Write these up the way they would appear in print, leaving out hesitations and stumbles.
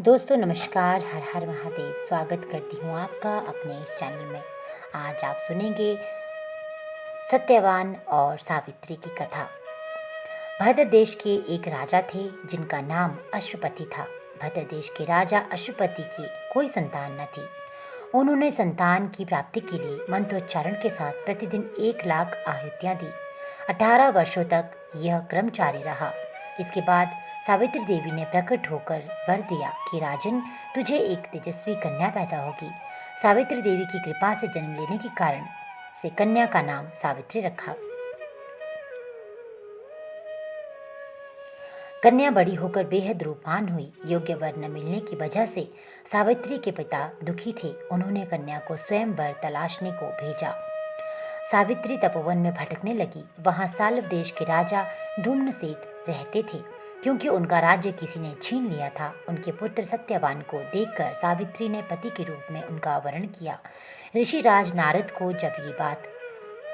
दोस्तों नमस्कार, हर हर महादेव। स्वागत करती हूँ आपका अपने इस चैनल में। आज आप सुनेंगे सत्यवान और सावित्री की कथा। भद्र देश के एक राजा थे जिनका नाम अश्वपति था। भद्र देश के राजा अश्वपति की कोई संतान न थी। उन्होंने संतान की प्राप्ति के लिए मंत्रोच्चारण के साथ प्रतिदिन 1 लाख आहुतियाँ दी। 18 वर्षों तक यह क्रम जारी रहा। इसके बाद सावित्री देवी ने प्रकट होकर वर दिया कि राजन, तुझे एक तेजस्वी कन्या पैदा होगी। सावित्री देवी की कृपा से जन्म लेने के कारण से कन्या का नाम सावित्री रखा। कन्या बड़ी होकर बेहद रूपवान हुई। योग्य वर न मिलने की वजह से सावित्री के पिता दुखी थे। उन्होंने कन्या को स्वयं वर तलाशने को भेजा। सावित्री तपोवन में भटकने लगी। वहां साल्व देश के राजा धूम्रसेन रहते थे। क्योंकि उनका राज्य किसी ने छीन लिया था, उनके पुत्र सत्यवान को देखकर सावित्री ने पति के रूप में उनका वरण किया। ऋषिराज नारद को जब ये बात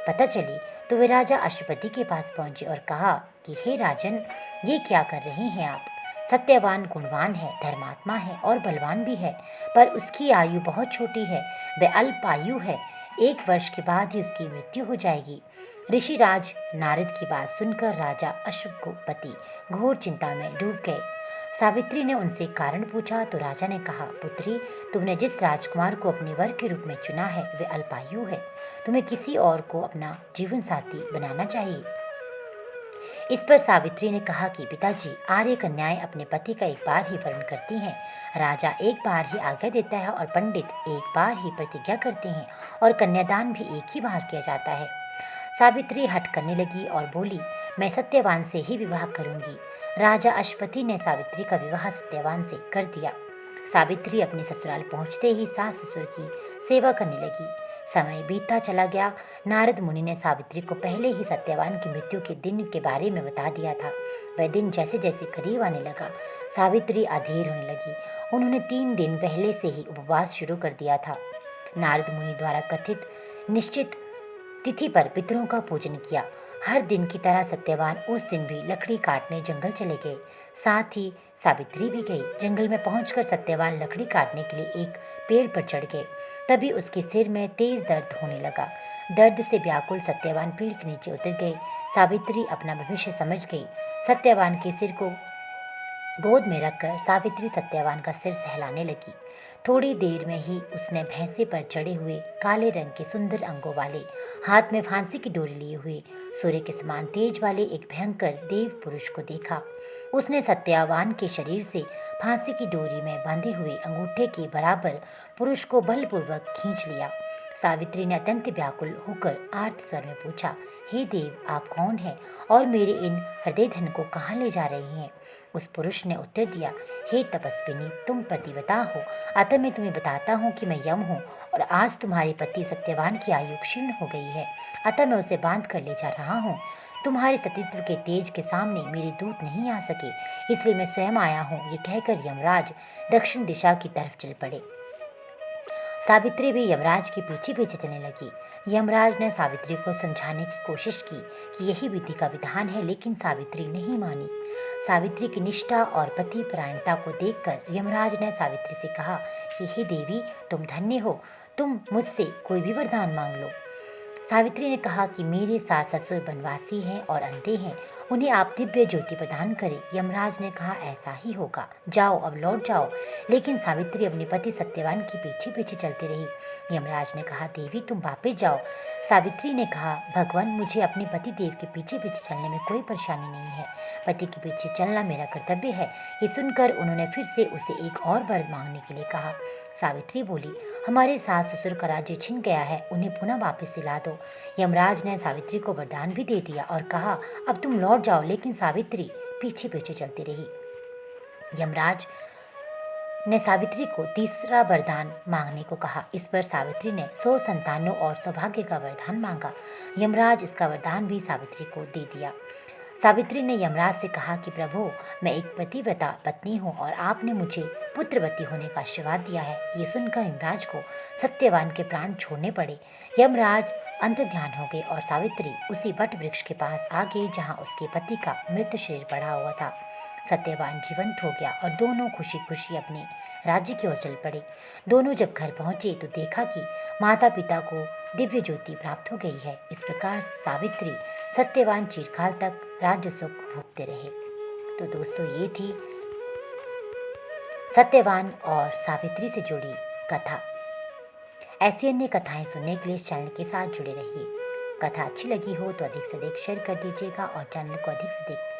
पता चली तो वे राजा अश्वपति के पास पहुंचे और कहा कि हे राजन, ये क्या कर रहे हैं आप? सत्यवान गुणवान है, धर्मात्मा है और बलवान भी है, पर उसकी आयु बहुत छोटी है। वह अल्पायु है। 1 वर्ष के बाद ही उसकी मृत्यु हो जाएगी। ऋषिराज नारद की बात सुनकर राजा अश्वपति घोर चिंता में डूब गए। सावित्री ने उनसे कारण पूछा तो राजा ने कहा, पुत्री, तुमने जिस राजकुमार को अपने वर के रूप में चुना है वे अल्पायु है। तुम्हें किसी और को अपना जीवन साथी बनाना चाहिए। इस पर सावित्री ने कहा कि पिताजी, आर्य कन्याएं अपने पति का एक बार ही वरण करती हैं। राजा एक बार ही आज्ञा देता है और पंडित एक बार ही प्रतिज्ञा करते हैं और कन्यादान भी एक ही बार किया जाता है। सावित्री हट करने लगी और बोली, मैं सत्यवान से ही विवाह करूंगी। राजा अश्वपति ने सावित्री का विवाह सत्यवान से कर दिया। सावित्री अपने ससुराल पहुंचते ही सास ससुर की सेवा करने लगी। समय बीतता चला गया। नारद मुनि ने सावित्री को पहले ही सत्यवान की मृत्यु के दिन के बारे में बता दिया था। वह दिन जैसे जैसे करीब आने लगा, सावित्री अधीर होने लगी। उन्होंने 3 दिन पहले से ही उपवास शुरू कर दिया था। नारद मुनि द्वारा कथित निश्चित तिथि पर पितरों का पूजन किया। हर दिन की तरह सत्यवान उस दिन भी लकड़ी काटने जंगल चले गए। साथ ही सावित्री भी गई। जंगल में पहुंचकर सत्यवान लकड़ी काटने के लिए एक पेड़ पर चढ़ गए। तभी उसके सिर में तेज दर्द होने लगा। दर्द से व्याकुल सत्यवान पेड़ के नीचे उतर गए। सावित्री अपना भविष्य समझ गई। सत्यवान के सिर को गोद में रखकर सावित्री सत्यवान का सिर सहलाने लगी। थोड़ी देर में ही उसने भैंसे पर चढ़े हुए काले रंग के सुंदर अंगों वाले, हाथ में फांसी की डोरी लिए हुए, सूर्य के समान तेज वाले एक भयंकर देव पुरुष को देखा। उसने सत्यवान के शरीर से फांसी की डोरी में बांधे हुए अंगूठे के बराबर पुरुष को बलपूर्वक खींच लिया। सावित्री ने अत्यंत व्याकुल होकर आर्त स्वर में पूछा, हे देव, आप कौन हैं और मेरे इन हृदय धन को कहाँ ले जा रहे हैं? उस पुरुष ने उत्तर दिया, हे तपस्विनी, तुम पतिव्रता हो, अतः मैं तुम्हें बताता हूँ कि मैं यम हूँ और आज तुम्हारे पति सत्यवान की आयु क्षीण हो गई है, अतः मैं उसे बांध कर ले जा रहा हूँ। तुम्हारे सतीत्व के तेज के सामने मेरे दूत नहीं आ सके, इसलिए मैं स्वयं आया हूँ। ये कहकर यमराज दक्षिण दिशा की तरफ चल पड़े। सावित्री भी यमराज के पीछे पीछे चलने लगी। यमराज ने सावित्री को समझाने की कोशिश की कि यही विधि का विधान है, लेकिन सावित्री नहीं मानी। सावित्री की निष्ठा और पति परायणता को देखकर यमराज ने सावित्री से कहा कि हे देवी, तुम धन्य हो, तुम मुझसे कोई भी वरदान मांग लो। सावित्री ने कहा कि मेरे सास ससुर बनवासी हैं और अंधे हैं, उन्हें आप दिव्य ज्योति प्रदान करें। यमराज ने कहा, ऐसा ही होगा, जाओ, अब लौट जाओ। लेकिन सावित्री अपने पति सत्यवान के पीछे पीछे चलती रही। यमराज ने कहा, देवी, तुम वापस जाओ। सावित्री ने कहा, भगवान, मुझे अपने पति देव के पीछे पीछे चलने में कोई परेशानी नहीं है। पति के पीछे चलना मेरा कर्तव्य है। ये सुनकर उन्होंने फिर से उसे एक और वर मांगने के लिए कहा। सावित्री बोली, हमारे सास ससुर का राज्य छिन गया है, उन्हें पुनः वापस दिला दो। यमराज ने सावित्री को वरदान भी दे दिया और कहा, अब तुम लौट जाओ। लेकिन सावित्री पीछे पीछे चलती रही। यमराज ने सावित्री को तीसरा वरदान मांगने को कहा। इस पर सावित्री ने 100 संतानों और सौभाग्य का वरदान मांगा। यमराज इसका वरदान भी सावित्री को दे दिया। सावित्री ने यमराज से कहा कि प्रभु, मैं एक पतिव्रता पत्नी हूँ और आपने मुझे पुत्रवती होने का आशीर्वाद दिया है। ये सुनकर यमराज को सत्यवान के प्राण छोड़ने पड़े। यमराज अंतर्ध्यान हो गए और सावित्री उसी वट वृक्ष के पास आ गई जहाँ उसके पति का मृत शरीर पड़ा हुआ था। सत्यवान जीवंत हो गया और दोनों खुशी खुशी अपने राज्य की ओर चल पड़े। दोनों जब घर पहुंचे तो देखा कि माता पिता को दिव्य ज्योति प्राप्त हो गई है। इस प्रकार सावित्री सत्यवान चिरकाल तक राज्य सुख भोगते रहे। तो दोस्तों, ये थी सत्यवान और सावित्री से जुड़ी कथा। ऐसी अन्य कथाएं सुनने के लिए इस चैनल के साथ जुड़े रहिए। कथा अच्छी लगी हो तो अधिक से अधिक शेयर कर दीजिएगा और चैनल को अधिक से अधिक